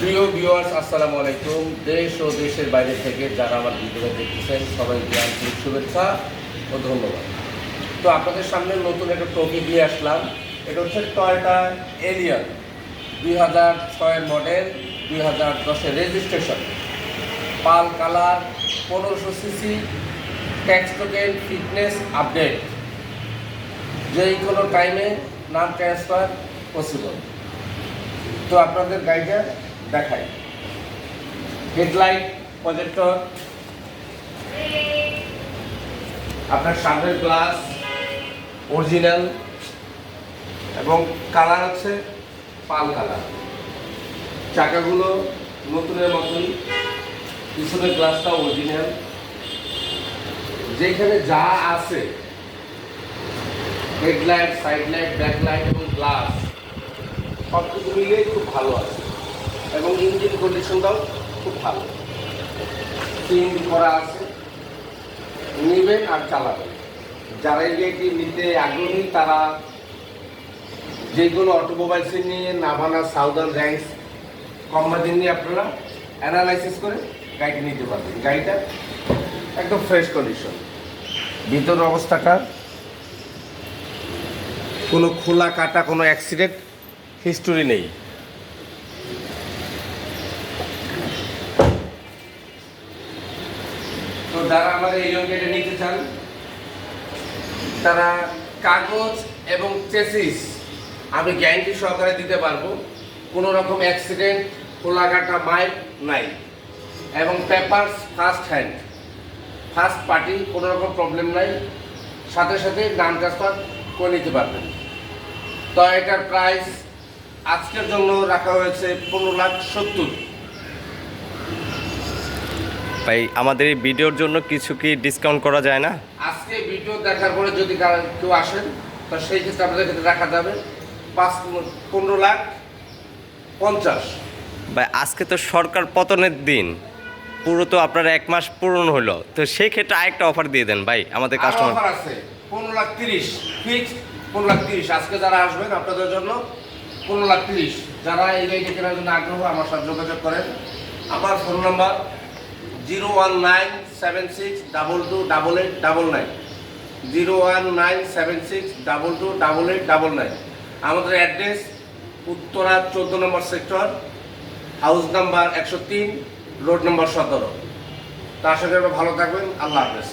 প্রিয় ভিউয়ার্স, আসসালামু আলাইকুম। দেশ ও দেশের বাইরে থেকে যারা আমার ভিডিওটা দেখতেছেন সবাইকে আন্তরিক শুভেচ্ছা ও ধন্যবাদ। তো আপনাদের সামনে নতুন একটা টপিক নিয়ে আসলাম। এটা হচ্ছে Toyota Allion 2006 model, 2010 registration, pearl colour, 1500 CC, tax token, fitness update, যেই কোনো টাইমে নাম ট্রান্সফার পসিবল। তো আপনাদের গাড়িটা দেখাই। হেডলাইট, প্রজেক্টর, আপনার সামনের গ্লাস অরিজিনাল এবং কালার হচ্ছে পাল কালার। চাকাগুলো নতুনের মতোই, পিছনের গ্লাসটা অরিজিনাল। যেখানে যা আছে headlight, side light, back light এবং গ্লাস সব কিছু মিলিয়ে খুব ভালো আছে এবং ইঞ্জিন কন্ডিশনটাও খুব ভালো। সিএনজি করা আছে, নেবেন আর চালাবেন। যারা এটি নিতে আগ্রহী তারা যে কোনো অটোমোবাইলসে নিয়ে নাভানা, সাউদার্ন র্যাঙ্কস কোম্পানি নিয়ে আপনারা অ্যানালাইসিস করে গাড়িটি নিতে পারবেন। গাড়িটা একদম ফ্রেশ কন্ডিশন। ভিতর অবস্থাটা কোনো খোলা কাটা, কোনো অ্যাক্সিডেন্ট হিস্টোরি নেই। তো যারা আমাদের এই গাড়িটা নিতে চান তারা কাগজ এবং চেসিস আমি গ্যারান্টি সহকারে দিতে পারবো। কোনো রকম অ্যাক্সিডেন্ট, খোলা কাটা মাইপ নাই এবং papers first hand, first party, কোনো রকম প্রবলেম নাই। সাথে সাথে নাম ট্রান্সফার করে নিতে পারবেন। তো এটার প্রাইস আজকের জন্য রাখা হয়েছে 15,70,000। ভাই, আমাদের এই ভিডিওর জন্য কিছু কি ডিসকাউন্ট করা যায় না? আজকে ভিডিও দেখার পরে যদি কেউ আসেন তো সেই ক্ষেত্রে আপনাদের ক্ষেত্রে রাখা যাবে 15,50,000। ভাই, আজকে তো সরকার পতনের দিন, পুরো তো আপনার 1 মাস পূরণ হলো, তো সেই ক্ষেত্রে আরেকটা অফার দিয়ে দেন ভাই আমাদের কাস্টমার। অফার আছে 15,30,000 ফিক্সড। 15,30,000 আজকে যারা আসবেন আপনাদের জন্য 15,30,000। যারা এই গাড়িটা কেনার জন্য আগ্রহ আমার সাথে যোগাযোগ করেন। আমার ফোন নাম্বার 01976228899, 01976228899। আমাদের অ্যাড্রেস উত্তরা 14 নম্বর sector, house number 103, road number 17। তা আশা করি ভালো থাকবেন। আল্লাহ হাফেজ।